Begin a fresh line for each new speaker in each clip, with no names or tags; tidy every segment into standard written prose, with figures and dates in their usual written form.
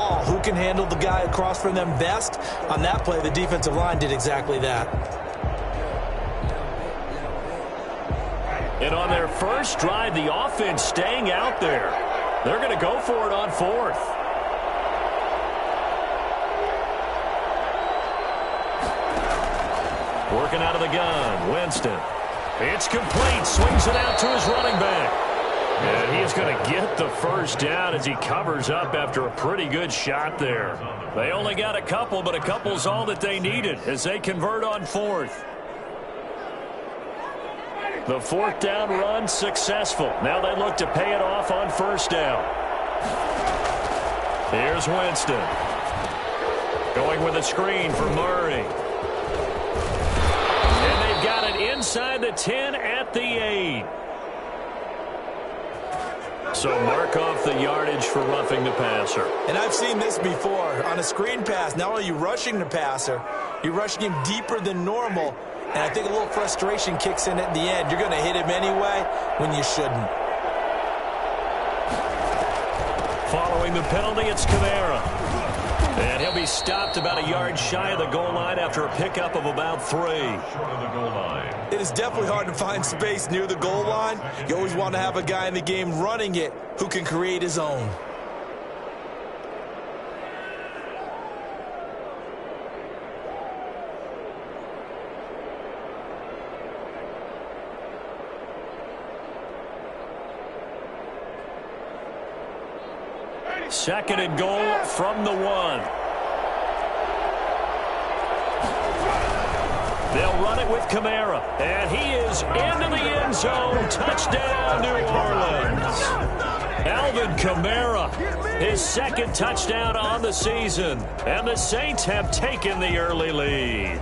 ball. Who can handle the guy across from them best? On that play, the defensive line did exactly that.
And on their first drive, the offense staying out there. They're going to go for it on fourth. Working out of the gun, Winston. It's complete, swings it out to his running back. And he's going to get the first down as he covers up after a pretty good shot there. They only got a couple, but a couple's all that they needed as they convert on fourth. The fourth down run successful. Now they look to pay it off on first down. Here's Winston. Going with a screen for Murray. And they've got it inside the 10 at the 8. So mark off the yardage for roughing the passer.
And I've seen this before. On a screen pass, not only are you rushing the passer, you're rushing him deeper than normal. And I think a little frustration kicks in at the end. You're going to hit him anyway when you shouldn't.
Following the penalty, it's Kamara. And he'll be stopped about a yard shy of the goal line after a pickup of about 3.
Short of the goal line.
It is definitely hard to find space near the goal line. You always want to have a guy in the game running it who can create his own.
Second and goal from the 1. They'll run it with Kamara. And he is into the end zone. Touchdown, New Orleans. Alvin Kamara, his second touchdown on the season. And the Saints have taken the early lead.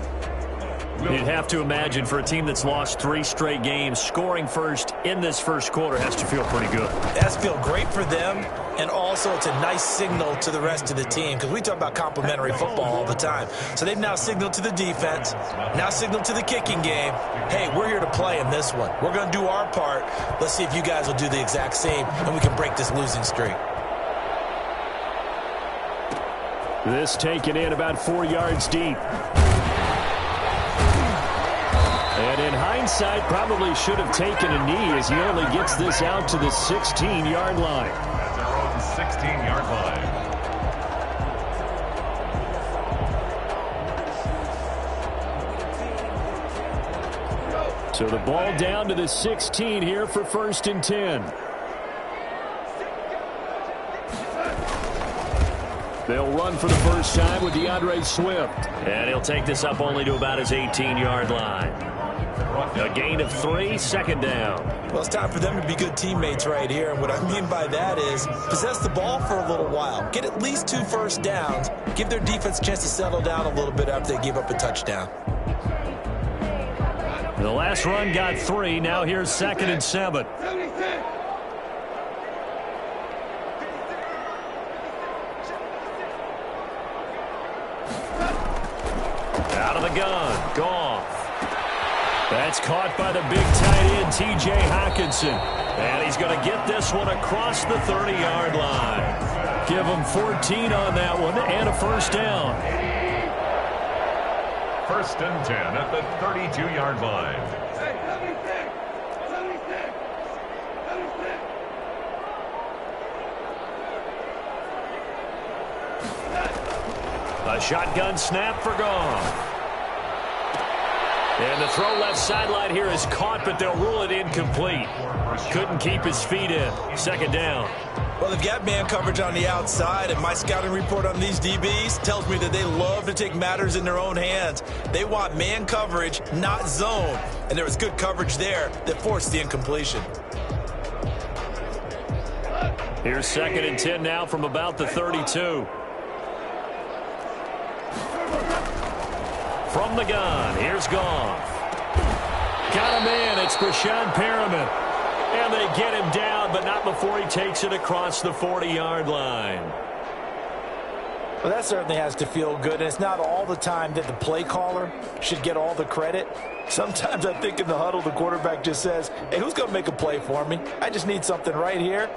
You'd have to imagine for a team that's lost 3 straight games, scoring first in this first quarter has to feel pretty good.
It has to feel great for them, and also it's a nice signal to the rest of the team because we talk about complimentary football all the time. So they've now signaled to the defense, now signaled to the kicking game, hey, we're here to play in this one. We're going to do our part. Let's see if you guys will do the exact same, and we can break this losing streak.
This taken in about 4 yards deep. And in hindsight, probably should have taken a knee as he only gets this out to the 16-yard line.
At their own 16-yard line.
So the ball down to the 16 here for 1st and 10. They'll run for the first time with DeAndre Swift. And he'll take this up only to about his 18-yard line. A gain of 3, second down.
Well, it's time for them to be good teammates right here. And what I mean by that is possess the ball for a little while. Get at least 2 first downs. Give their defense a chance to settle down a little bit after they give up a touchdown.
The last run got 3. Now here's 2nd and 7. Out of the gun. Goff. That's caught by the big tight end, T.J. Hockenson. And he's going to get this one across the 30-yard line. Give him 14 on that one and a first down.
1st and 10 at the 32-yard line.
A shotgun snap for Goff. And the throw left sideline here is caught, but they'll rule it incomplete. Couldn't keep his feet in. 2nd down.
Well, they've got man coverage on the outside, and my scouting report on these DBs tells me that they love to take matters in their own hands. They want man coverage, not zone. And there was good coverage there that forced the incompletion.
Here's 2nd and 10 now from about the 32. From the gun, here's Goff. Got him in, it's Breshad Perriman. And they get him down, but not before he takes it across the 40-yard line.
Well, that certainly has to feel good, and it's not all the time that the play caller should get all the credit. Sometimes I think in the huddle, the quarterback just says, hey, who's going to make a play for me? I just need something right here.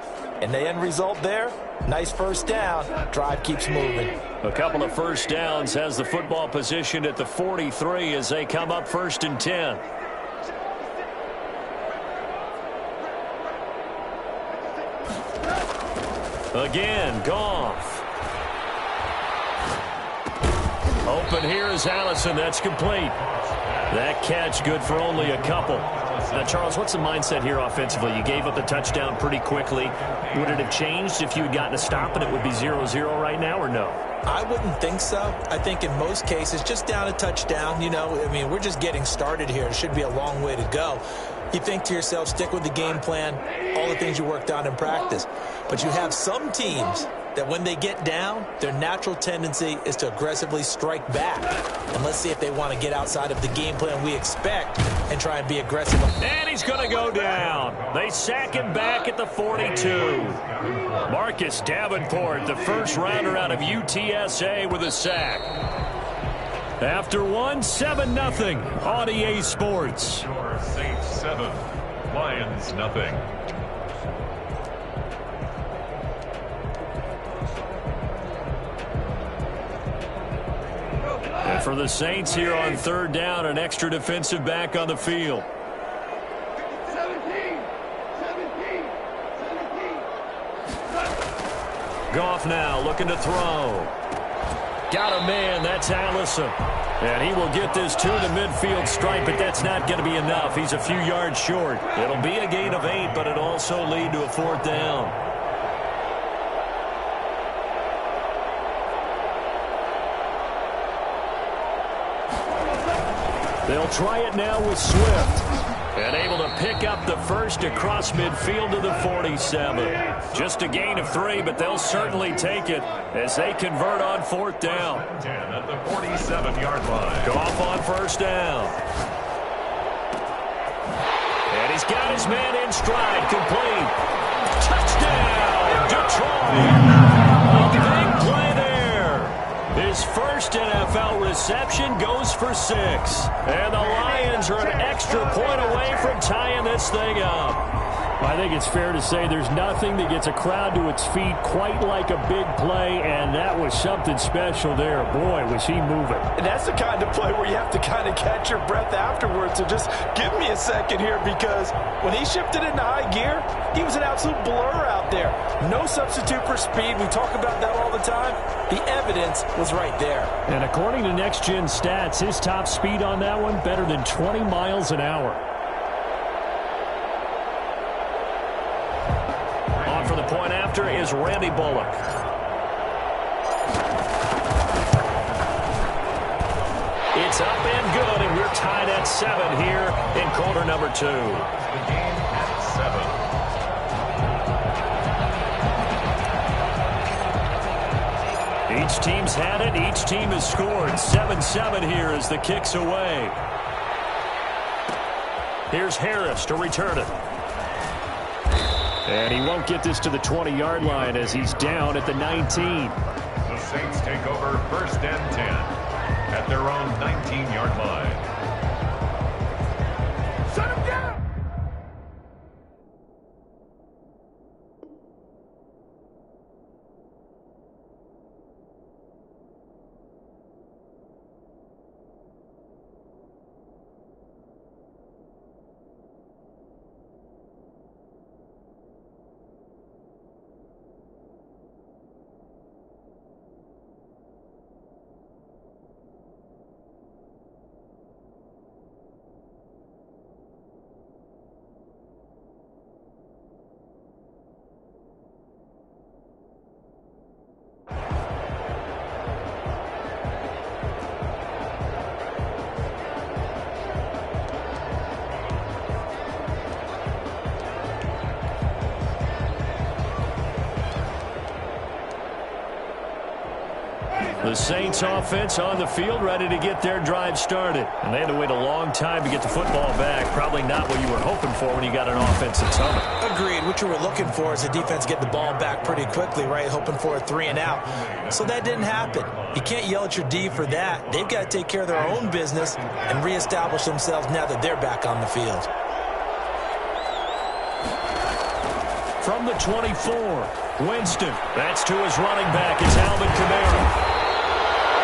And the end result there, nice first down. Drive keeps moving.
A couple of first downs has the football positioned at the 43 as they come up 1st and 10. Again, Goff. Open here is Allison. That's complete. That catch good for only a couple. Now, Charles, what's the mindset here offensively? You gave up the touchdown pretty quickly. Would it have changed if you had gotten a stop and it would be 0-0 right now, or no?
I wouldn't think so. I think in most cases, just down a touchdown, we're just getting started here. It should be a long way to go. You think to yourself, stick with the game plan, all the things you worked on in practice. But you have some teams that when they get down, their natural tendency is to aggressively strike back. And let's see if they want to get outside of the game plan we expect and try and be aggressive.
And he's going to go down. They sack him back at the 42. Marcus Davenport, the first rounder out of UTSA, with a sack. After one, 7-0 on EA Sports.
Saints 7, Lions nothing.
And for the Saints here on 3rd down, an extra defensive back on the field.
17.
Goff now looking to throw. Got a man, that's Allison. And he will get this to the midfield stripe, but that's not going to be enough. He's a few yards short. It'll be a gain of 8, but it'll also lead to a 4th down. They'll try it now with Swift. And able to pick up the first across midfield to the 47. Just a gain of 3, but they'll certainly take it as they convert on 4th down.
10 at the 47-yard line.
Goff on 1st down. And he's got his man in stride, complete. Touchdown, Detroit. A big play there. His first NFL reception goes for 6. And the Lions are an extra point away from tying this thing up.
I think it's fair to say there's nothing that gets a crowd to its feet quite like a big play, and that was something special there. Boy, was he moving.
And that's the kind of play where you have to kind of catch your breath afterwards. So just give me a second here, because when he shifted into high gear, he was an absolute blur out there. No substitute for speed. We talk about that all the time. The evidence was right there.
And according to Next Gen Stats, his top speed on that one, better than 20 miles an hour.
On for the point after is Randy Bullock. It's up and good, and we're tied at 7 here in quarter number 2.
The game at 7.
Each team's had it. Each team has scored. 7-7 here as the kick's away. Here's Harris to return it.
And he won't get this to the 20-yard line as he's down at the 19.
The Saints take over 1st and 10 at their own 19-yard line.
Shut him down!
The Saints offense on the field, ready to get their drive started. And they had to wait a long time to get the football back. Probably not what you were hoping for when you got an offense that's humming.
Agreed. What you were looking for is the defense get the ball back pretty quickly, right? Hoping for a 3 and out. So that didn't happen. You can't yell at your D for that. They've got to take care of their own business and reestablish themselves now that they're back on the field.
From the 24, Winston. That's to his running back. It's Alvin Kamara.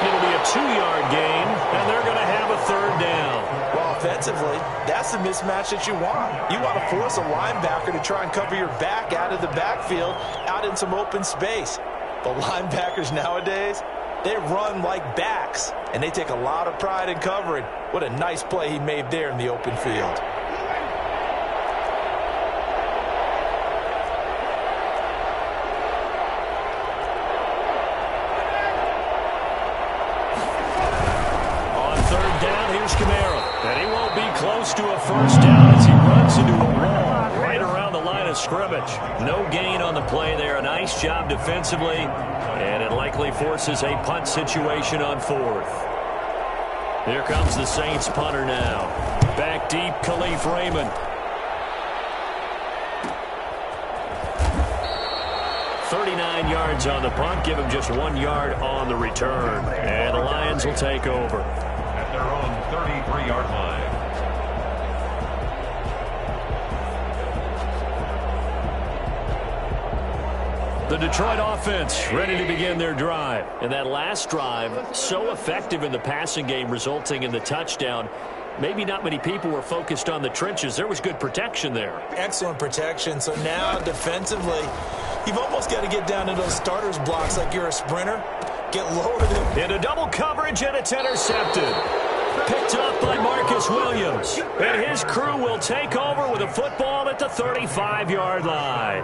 It'll be a 2-yard gain, and they're going to have a 3rd down.
Well, offensively, that's the mismatch that you want. You want to force a linebacker to try and cover your back out of the backfield, out in some open space. But linebackers nowadays, they run like backs, and they take a lot of pride in covering. What a nice play he made there in the open field.
Kamara, and he won't be close to a 1st down as he runs into a wall right around the line of scrimmage. No gain on the play there. A nice job defensively, and it likely forces a punt situation on 4th. Here comes the Saints punter now. Back deep, Khalif Raymond. "39 yards on the punt, give him just 1 yard on the return. And the Lions will take over.
At their own 33-yard line.
The Detroit offense ready to begin their drive. And that last drive, so effective in the passing game, resulting in the touchdown. Maybe not many people were focused on the trenches. There was good protection there.
Excellent protection. So now defensively, you've almost got to get down to those starters blocks like you're a sprinter. Get lower than...
Into double coverage, and it's intercepted. Picked up by Marcus Williams. And his crew will take over with a football at the 35-yard line.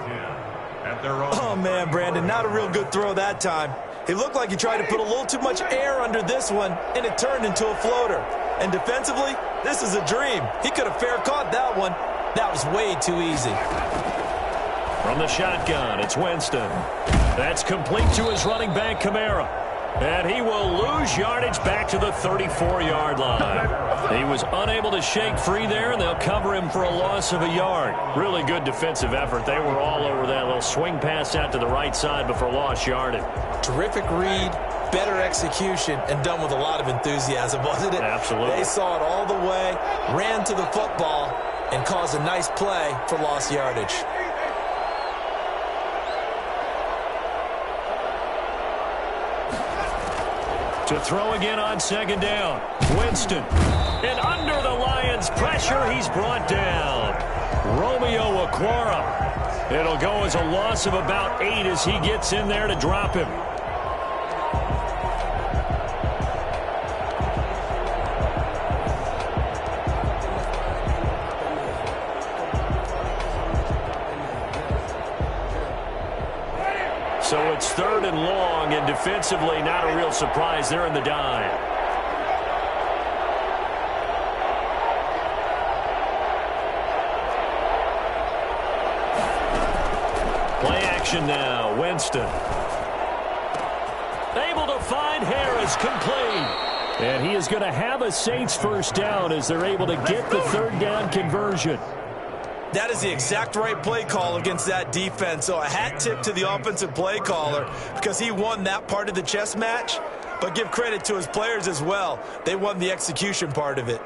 Oh, man, Brandon, not a real good throw that time. It looked like he tried to put a little too much air under this one, and it turned into a floater. And defensively, this is a dream. He could have fair caught that one. That was way too easy.
From the shotgun, it's Winston. That's complete to his running back, Kamara. And he will lose yardage back to the 34-yard line. He was unable to shake free there, and they'll cover him for a loss of a yard. Really good defensive effort. They were all over that little swing pass out to the right side before lost yardage.
Terrific read, better execution, and done with a lot of enthusiasm, wasn't it?
Absolutely.
They saw it all the way, ran to the football, and caused a nice play for lost yardage.
To throw again on 2nd down. Winston. And under the Lions' pressure, he's brought down. Romeo Okwara. It'll go as a loss of about 8 as he gets in there to drop him. So it's 3rd and long, and defensively not a real surprise. They're in the dime. Play action now. Winston. Able to find Harris, complete. And he is going to have a Saints 1st down as they're able to get the 3rd down conversion.
That is the exact right play call against that defense. So a hat tip to the offensive play caller because he won that part of the chess match. But give credit to his players as well. They won the execution part of it.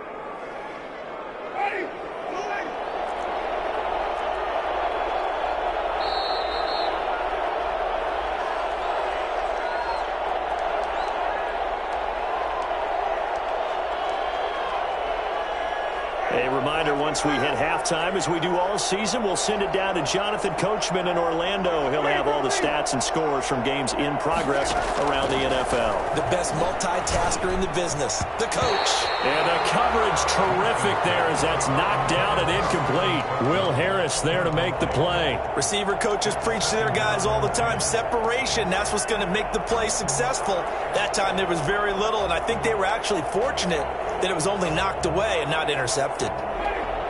A reminder, once we hit halftime, as we do all season, we'll send it down to Jonathan Coachman in Orlando. He'll have all the stats and scores from games in progress around the NFL.
The best multitasker in the business, the coach.
And the coverage terrific there as that's knocked down and incomplete. Will Harris there to make the play.
Receiver coaches preach to their guys all the time. Separation, that's what's going to make the play successful. That time there was very little, and I think they were actually fortunate that it was only knocked away and not intercepted.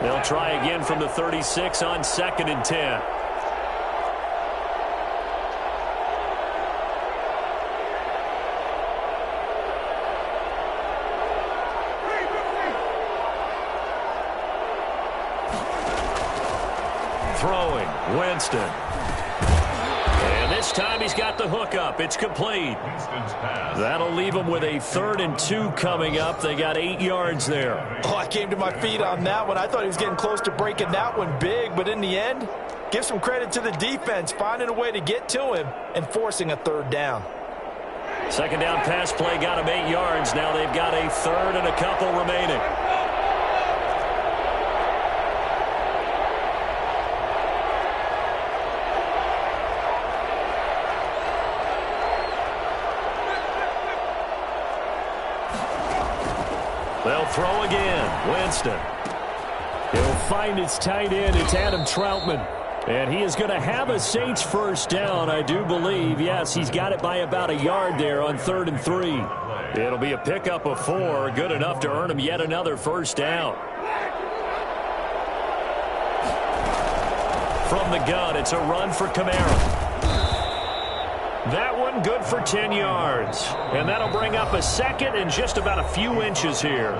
They'll try again from the 36 on 2nd and 10. Winston. And this time he's got the hook up. It's complete. That'll leave him with a 3rd and 2 coming up. They got 8 yards there.
Oh, I came to my feet on that one. I thought he was getting close to breaking that one big, but in the end, give some credit to the defense, finding a way to get to him and forcing a 3rd down.
2nd down pass play got him 8 yards. Now they've got a 3rd and a couple remaining. They'll throw again. Winston.
He'll find his tight end. It's Adam Troutman. And he is going to have a Saints 1st down, I do believe. Yes, he's got it by about a yard there on 3rd and 3.
It'll be a pickup of 4. Good enough to earn him yet another 1st down. From the gun, it's a run for Kamara. That one good for 10 yards. And that'll bring up a 2nd and just about a few inches here.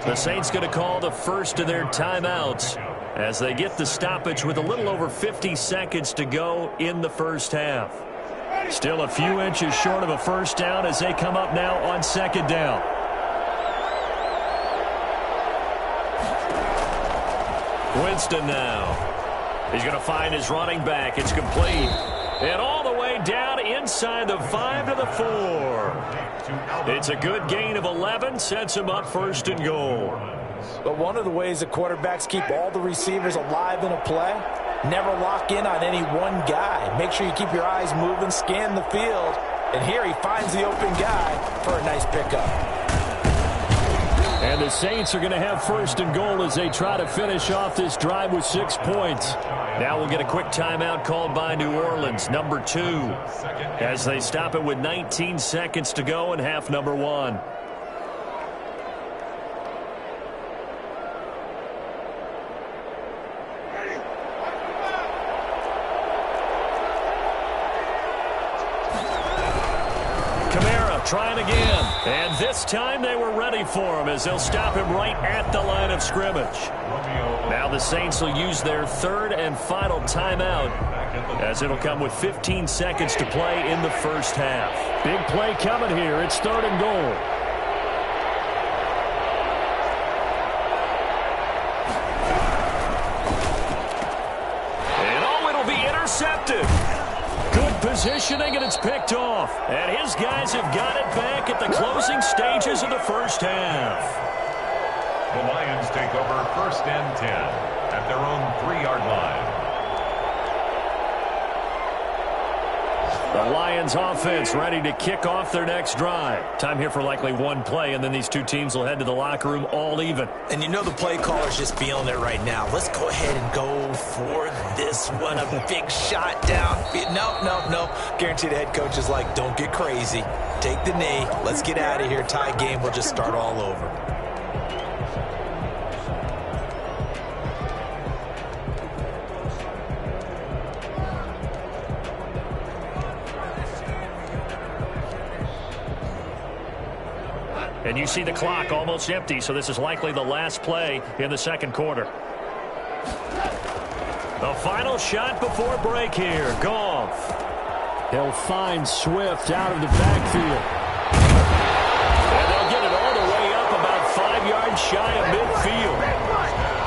The Saints going to call the first of their timeouts as they get the stoppage with a little over 50 seconds to go in the 1st half. Still a few inches short of a 1st down as they come up now on 2nd down. Winston now. He's going to find his running back. It's complete. And all the way down inside the 5 to the 4. It's a good gain of 11. Sets him up 1st and goal.
But one of the ways that quarterbacks keep all the receivers alive in a play, never lock in on any one guy. Make sure you keep your eyes moving, scan the field. And here he finds the open guy for a nice pickup.
And the Saints are going to have 1st and goal as they try to finish off this drive with 6 points.
Now we'll get a quick timeout called by New Orleans, number 2, as they stop it with 19 seconds to go in half number 1. Kamara trying again. And this time they were ready for him as they'll stop him right at the line of scrimmage. Now the Saints will use their 3rd and final timeout as it'll come with 15 seconds to play in the 1st half.
Big play coming here. It's 3rd and goal.
And oh, it'll be intercepted. Good positioning, and it's picked off. And his guys have got it back at the closing stages of the 1st half.
The Lions take over 1st and 10 at their own 3-yard line.
The Lions offense ready to kick off their next drive. Time here for likely one play, and then these two teams will head to the locker room all even.
And you know the play caller's just feeling it right now. Let's go ahead and go for this one. A big shot down. No. Guarantee the head coach is like, don't get crazy. Take the knee. Let's get out of here. Tie game. We'll just start all over.
And you see the clock almost empty, so this is likely the last play in the 2nd quarter. The final shot before break here. Goff.
He'll find Swift out of the backfield.
And they'll get it all the way up about 5 yards shy of midfield.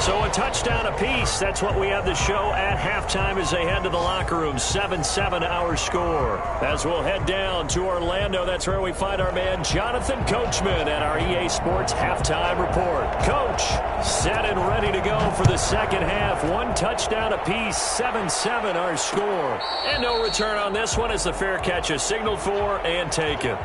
So a touchdown apiece. That's what we have the show at halftime as they head to the locker room. 7-7 our score. As we'll head down to Orlando, that's where we find our man Jonathan Coachman at our EA Sports Halftime Report. Coach, set and ready to go for the 2nd half. 1 touchdown apiece. 7-7 our score. And no return on this one as the fair catch is signaled for and taken.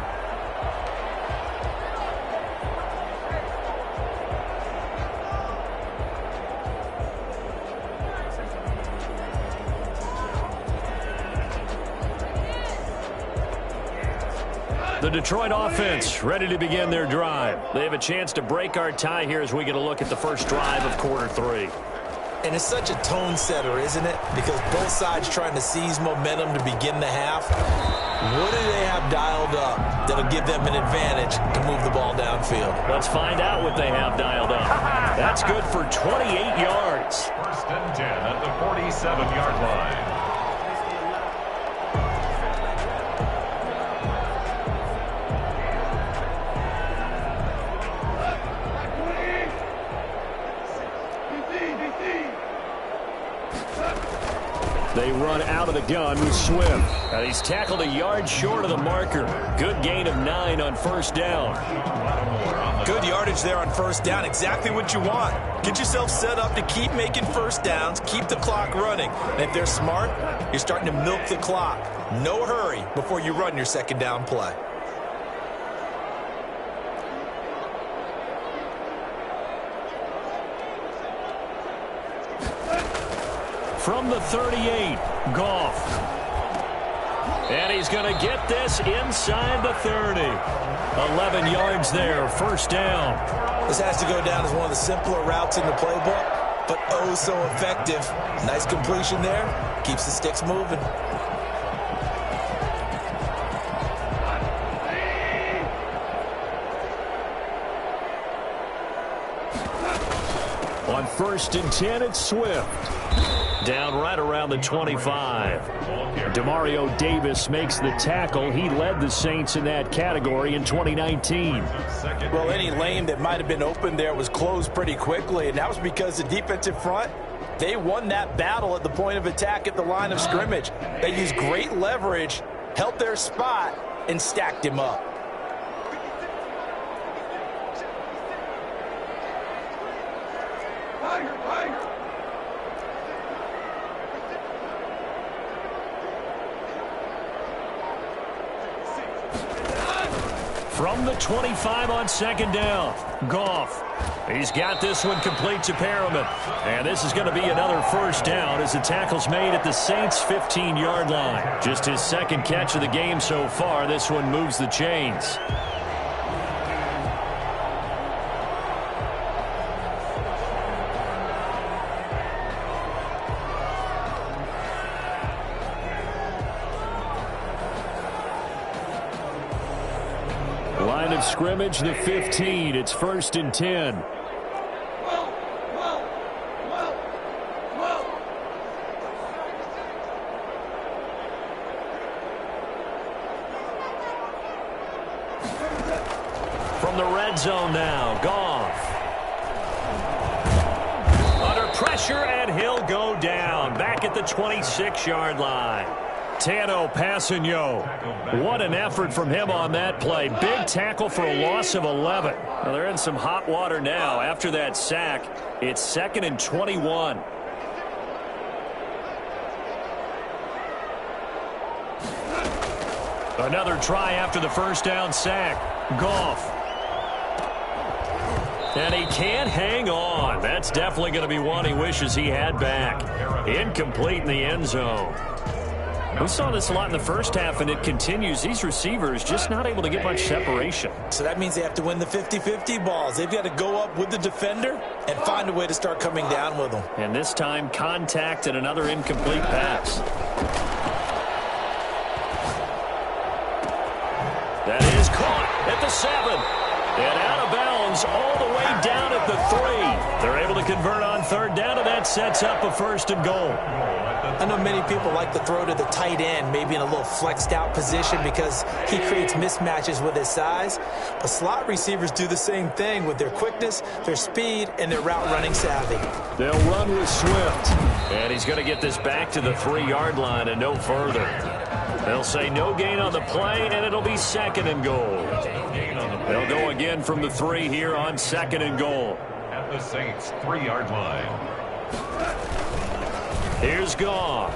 The Detroit offense ready to begin their drive. They have a chance to break our tie here as we get a look at the first drive of quarter 3.
And it's such a tone setter, isn't it? Because both sides trying to seize momentum to begin the half. What do they have dialed up that'll give them an advantage to move the ball downfield?
Let's find out what they have dialed up. That's good for 28 yards.
1st and 10 at the 47-yard line.
They run out of the gun with Swift. And he's tackled a yard short of the marker. Good gain of 9 on first down.
Good yardage there on first down. Exactly what you want. Get yourself set up to keep making first downs, keep the clock running. And if they're smart, you're starting to milk the clock. No hurry before you run your second down play.
From the 38, Goff. And he's going to get this inside the 30. 11 yards there, first down.
This has to go down as one of the simpler routes in the playbook, but oh so effective. Nice completion there. Keeps the sticks moving.
On first and 10, it's Swift. Down right around the 25. Demario Davis makes the tackle. He led the Saints in that category in 2019.
Well, any lane that might have been open there was closed pretty quickly, and that was because the defensive front, they won that battle at the point of attack at the line of scrimmage. They used great leverage, held their spot, and stacked him up.
From the 25 on second down, Goff. He's got this one complete to Perriman. And this is going to be another first down as the tackle's made at the Saints' 15-yard line. Just his second catch of the game so far. This one moves the chains. Line of scrimmage, the 15. It's first and 10. From the red zone now, Goff. Under pressure, and he'll go down. Back at the 26-yard line. Tano Passanio. What an effort from him on that play. Big tackle for a loss of 11. Well, they're in some hot water now. After that sack, it's 2nd and 21. Another try after the first down sack. Goff. And he can't hang on. That's definitely going to be one he wishes he had back. Incomplete in the end zone. We saw this a lot in the first half, and it continues. These receivers just not able to get much separation.
So that means they have to win the 50-50 balls. They've got to go up with the defender and find a way to start coming down with them.
And this time, contact and another incomplete pass. That is caught at the 7. And out of bounds all the way down at the 3. They're able to convert on third down, and that sets up a first and goal.
I know many people like to throw to the tight end, maybe in a little flexed out position because he creates mismatches with his size. But slot receivers do the same thing with their quickness, their speed, and their route running savvy.
They'll run with Swift. And he's going to get this back to the 3-yard line and no further. They'll say no gain on the play, and it'll be 2nd and goal. They'll go again from the 3 here on 2nd and goal.
At the Saints' 3-yard line.
Here's Goff.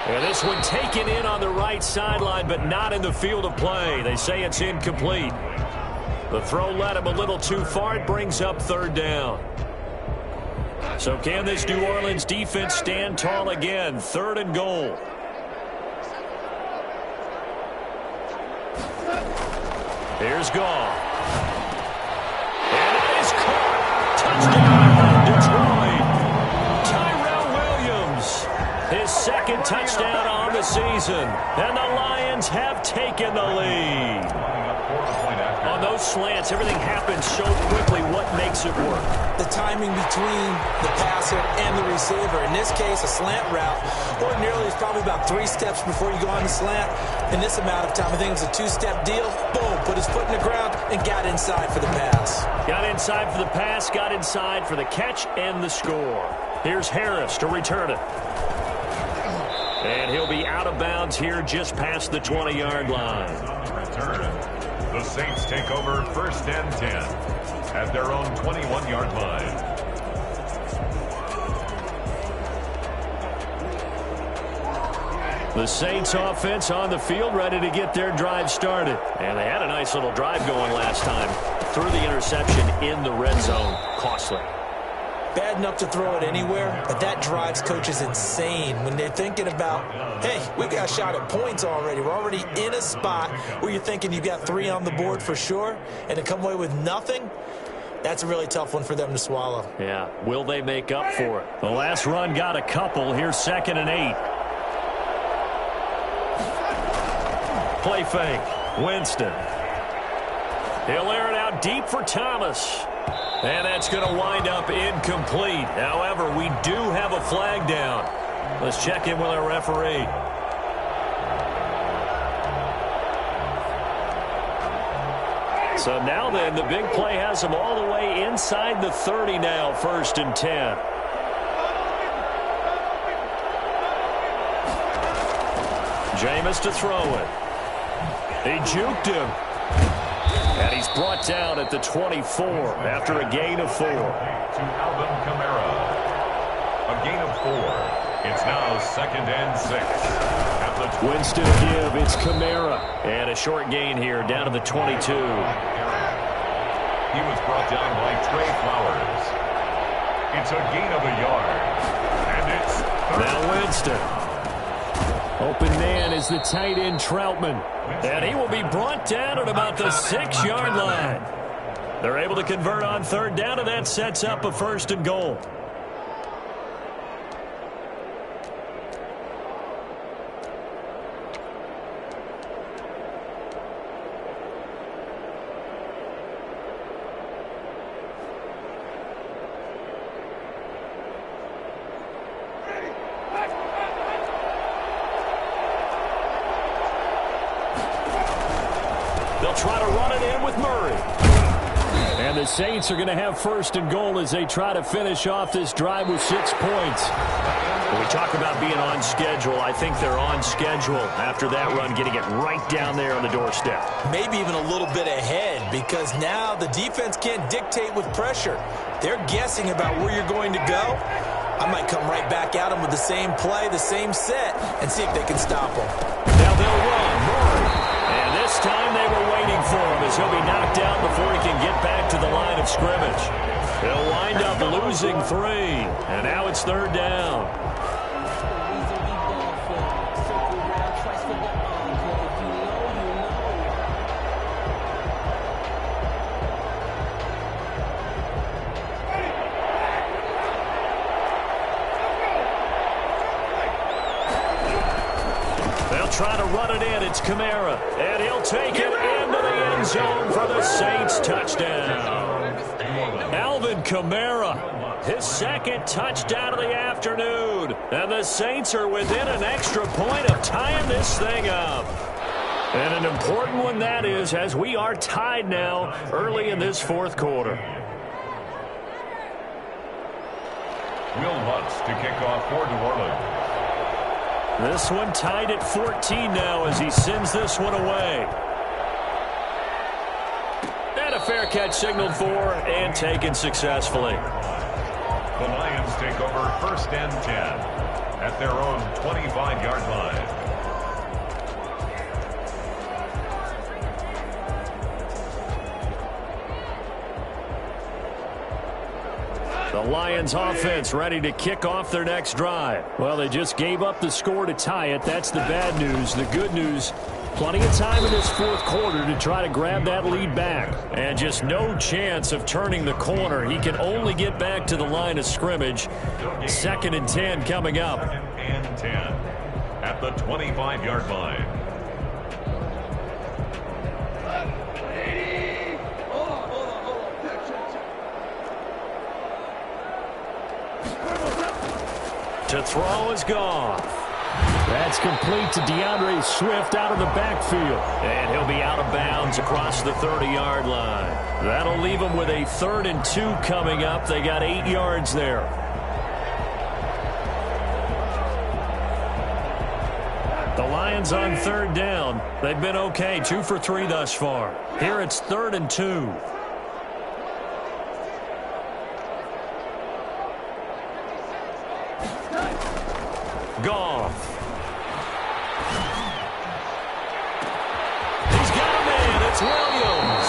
And this one taken in on the right sideline, but not in the field of play. They say it's incomplete. The throw led him a little too far. It brings up third down. So can this New Orleans defense stand tall again? 3rd and goal. Here's Goff. And it is caught. Touchdown, Detroit. His 2nd touchdown on the season. And the Lions have taken the lead. On those slants, everything happens so quickly. What makes it work?
The timing between the passer and the receiver. In this case, a slant route. Ordinarily, it's probably about 3 steps before you go on the slant. In this amount of time, I think it was a 2-step deal. Boom, put his foot in the ground and got inside for the pass.
Got inside for the pass, got inside for the catch and the score. Here's Harris to return it.
And he'll be out of bounds here just past the 20-yard line.
Return. The Saints take over 1st and 10 at their own 21-yard line.
The Saints offense on the field, ready to get their drive started. And they had a nice little drive going last time. Threw the interception in the red zone. Costly.
Bad enough to throw it anywhere, but that drives coaches insane when they're thinking about, hey, we got a shot at points already. We're already in a spot where you're thinking you got 3 on the board for sure, and to come away with nothing, that's a really tough one for them to swallow.
Yeah, will they make up for it? The last run got a couple. Here's 2nd and 8. Play fake. Winston. He'll air it out deep for Thomas. And that's going to wind up incomplete. However, we do have a flag down. Let's check in with our referee. So now then, the big play has them all the way inside the 30 now, 1st and 10. Jameis to throw it. He juked him. And he's brought down at the 24 after a gain of 4.
To Alvin Kamara. A gain of 4. It's now 2nd and 6. At the
Winston to give. It's Kamara. And a short gain here down to the 22.
He was brought down by Trey Flowers. It's a gain of a yard. And it's
now Winston. Open man is the tight end Troutman. And he will be brought down at about the 6-yard line. They're able to convert on 3rd down, and that sets up a 1st and goal. They'll try to run it in with Murray. And the Saints are going to have 1st and goal as they try to finish off this drive with 6 points. When we talk about being on schedule, I think they're on schedule after that run, getting it right down there on the doorstep.
Maybe even a little bit ahead, because now the defense can't dictate with pressure. They're guessing about where you're going to go. I might come right back at them with the same play, the same set, and see if they can stop them.
Now they'll run. Murray. And this time they were waiting for him as he'll be knocked out before he can get back to the line of scrimmage. He'll wind up losing 3. And now it's 3rd down. Try to run it in. It's Kamara. And he'll take it into the end zone for the Saints touchdown. Alvin Kamara, his 2nd touchdown of the afternoon. And the Saints are within an extra point of tying this thing up. And an important one that is, as we are tied now early in this 4th quarter.
Will Lutz to kick off for New Orleans.
This one tied at 14 now as he sends this one away. And a fair catch signaled for and taken successfully.
The Lions take over 1st and 10 at their own 25-yard line.
The Lions offense ready to kick off their next drive. Well, they just gave up the score to tie it. That's the bad news. The good news, plenty of time in this 4th quarter to try to grab that lead back. And just no chance of turning the corner. He can only get back to the line of scrimmage. 2nd and 10 coming up.
2nd and 10 at the 25-yard line.
To throw is gone. That's complete to DeAndre Swift out of the backfield. And he'll be out of bounds across the 30-yard line. That'll leave him with a 3rd and 2 coming up. They got 8 yards there. The Lions on third down. They've been okay, 2 for 3 thus far. Here it's 3rd and 2. Goff. He's got a man. It's Williams.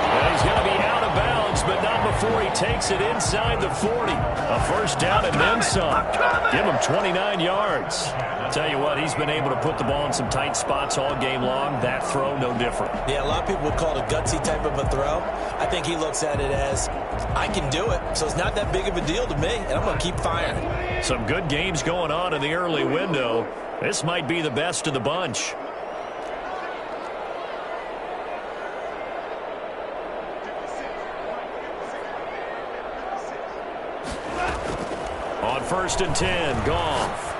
And he's going to be out of bounds, but not before he takes it inside the 40. A first down and then some. Give him 29 yards. Tell you what, he's been able to put the ball in some tight spots all game long. That throw, no different.
Yeah, a lot of people would call it a gutsy type of a throw. I think he looks at it as, I can do it, so it's not that big of a deal to me, and I'm going to keep firing.
Some good games going on in the early window. This might be the best of the bunch. On 1st and 10, Goff.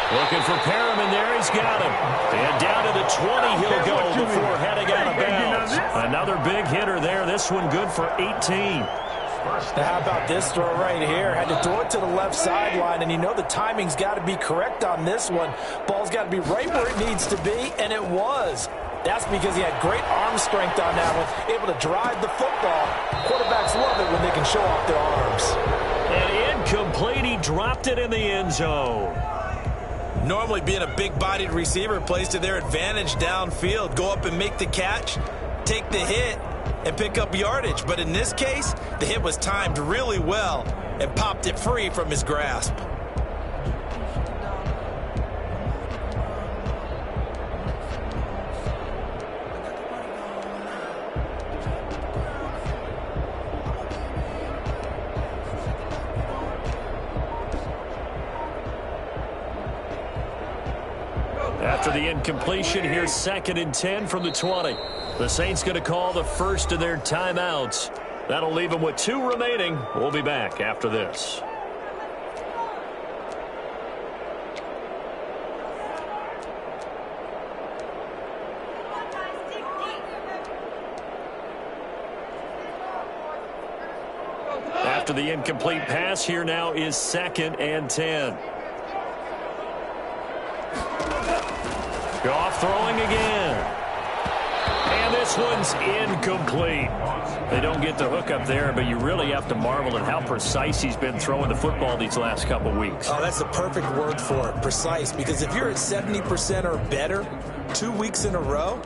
Looking for Perriman there. He's got him. And down to the 20 he'll go before heading out of bounds. Another big hitter there. This one good for 18.
Now how about this throw right here? Had to throw it to the left sideline, and you know the timing's got to be correct on this one. Ball's got to be right where it needs to be, and it was. That's because he had great arm strength on that one, able to drive the football. Quarterbacks love it when they can show off their arms.
And incomplete. He dropped it in the end zone.
Normally being a big-bodied receiver plays to their advantage downfield. Go up and make the catch, take the hit, and pick up yardage. But in this case, the hit was timed really well and popped it free from his grasp.
After the incompletion, here's 2nd and 10 from the 20. The Saints going to call the first of their timeouts. That'll leave them with 2 remaining. We'll be back after this. After the incomplete pass, here now is 2nd and 10. Goff throwing again. And this one's incomplete. They don't get the hook up there, but you really have to marvel at how precise he's been throwing the football these last couple weeks.
Oh, that's the perfect word for it, precise. Because if you're at 70% or better 2 weeks in a row,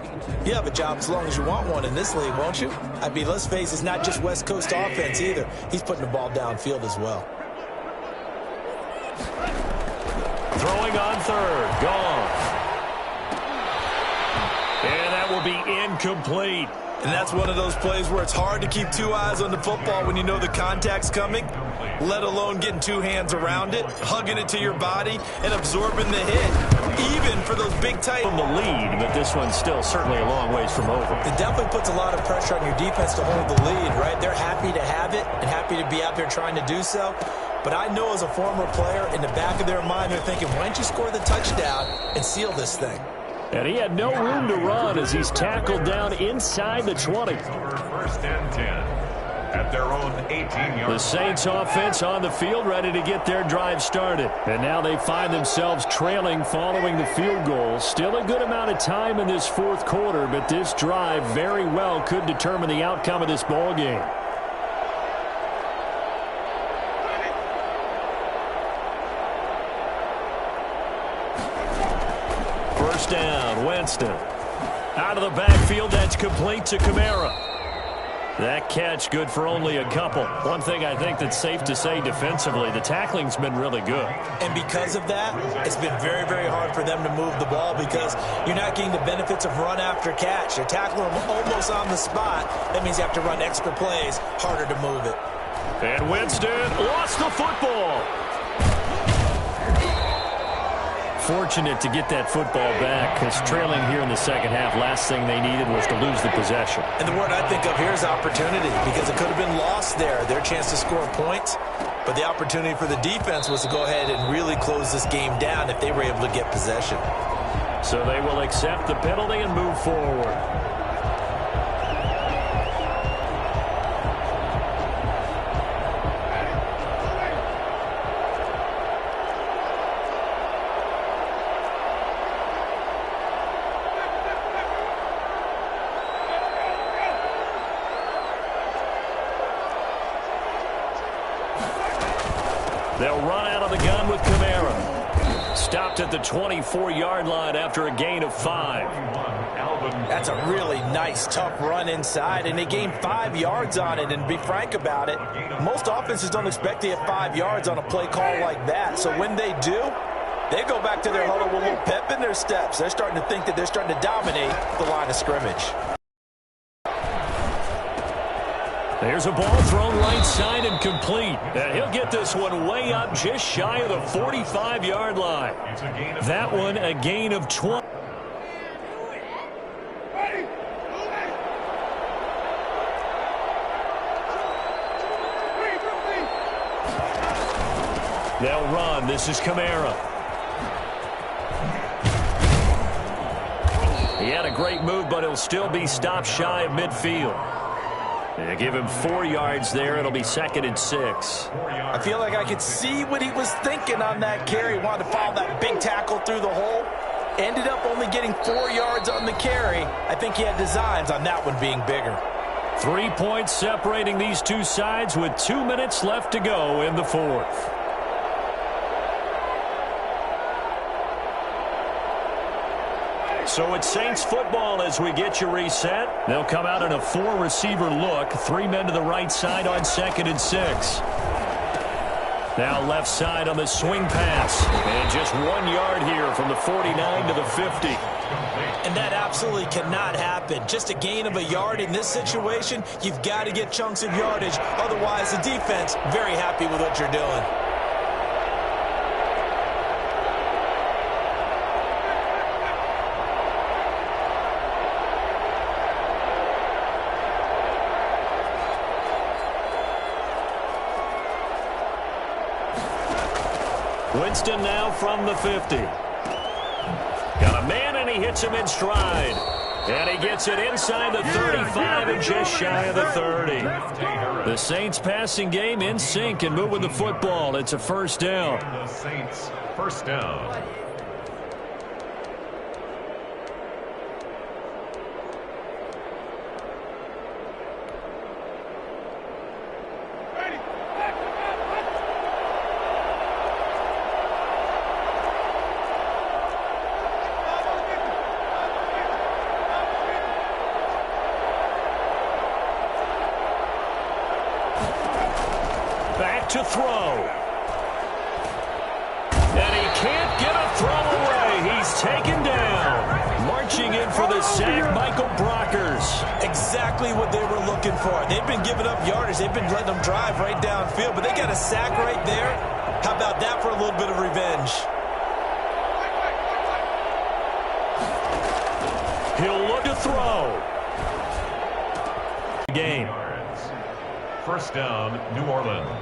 you have a job as long as you want one in this league, won't you? I mean, let's face it, it's not just West Coast offense either. He's putting the ball downfield as well.
Throwing on 3rd. Goff. And that will be incomplete.
And that's one of those plays where it's hard to keep 2 eyes on the football when you know the contact's coming, let alone getting 2 hands around it, hugging it to your body, and absorbing the hit, even for those big tight.
From the lead, but this one's still certainly a long ways from over.
It definitely puts a lot of pressure on your defense to hold the lead, right? They're happy to have it and happy to be out there trying to do so. But I know as a former player, in the back of their mind, they're thinking, why don't you score the touchdown and seal this thing?
And he had no room to run as he's tackled down inside the 20.
1st and 10 at their own 18-yard.
The Saints offense on the field ready to get their drive started. And now they find themselves trailing following the field goal. Still a good amount of time in this 4th quarter, but this drive very well could determine the outcome of this ball game. First down, Winston. Out of the backfield, that's complete to Kamara. That catch good for only a couple. One thing I think that's safe to say defensively, the tackling's been really good.
And because of that, it's been very, very hard for them to move the ball because you're not getting the benefits of run after catch. You're tackling them almost on the spot. That means you have to run extra plays, harder to move it.
And Winston lost the football. Fortunate to get that football back because trailing here in the second half, last thing they needed was to lose the possession.
And the word I think of here is opportunity because it could have been lost there, their chance to score points. But the opportunity for the defense was to go ahead and really close this game down if they were able to get possession.
So they will accept the penalty and move forward. They'll run out of the gun with Kamara. Stopped at the 24-yard line after a gain of 5.
That's a really nice, tough run inside, and they gained 5 yards on it. And to be frank about it, most offenses don't expect to get 5 yards on a play call like that. So when they do, they go back to their huddle with a little pep in their steps. They're starting to think that they're starting to dominate the line of scrimmage.
There's a ball thrown right side and complete. And he'll get this one way up just shy of the 45-yard line. That one a gain of 20. They'll run. This is Kamara. He had a great move, but he'll still be stopped shy of midfield. They give him 4 yards there. It'll be 2nd and 6.
I feel like I could see what he was thinking on that carry. He wanted to follow that big tackle through the hole. Ended up only getting 4 yards on the carry. I think he had designs on that one being bigger.
3 points separating these two sides with 2 minutes left to go in the 4th. So it's Saints football as we get you reset. They'll come out in a 4-receiver look. 3 men to the right side on 2nd and 6. Now left side on the swing pass. And just 1 yard here from the 49 to the 50.
And that absolutely cannot happen. Just a gain of a yard in this situation, you've got to get chunks of yardage. Otherwise, the defense, very happy with what you're doing.
Winston now from the 50. Got a man, and he hits him in stride. And he gets it inside the 35 and just shy of the 30. The Saints passing game in sync and moving the football. It's a first down.
The Saints first down.
To throw. And he can't get a throw away. He's taken down. Marching in for the sack, Michael Brockers.
Exactly what they were looking for. They've been giving up yardage. They've been letting them drive right downfield, but they got a sack right there. How about that for a little bit of revenge?
He'll look to throw. Game.
First down, New Orleans.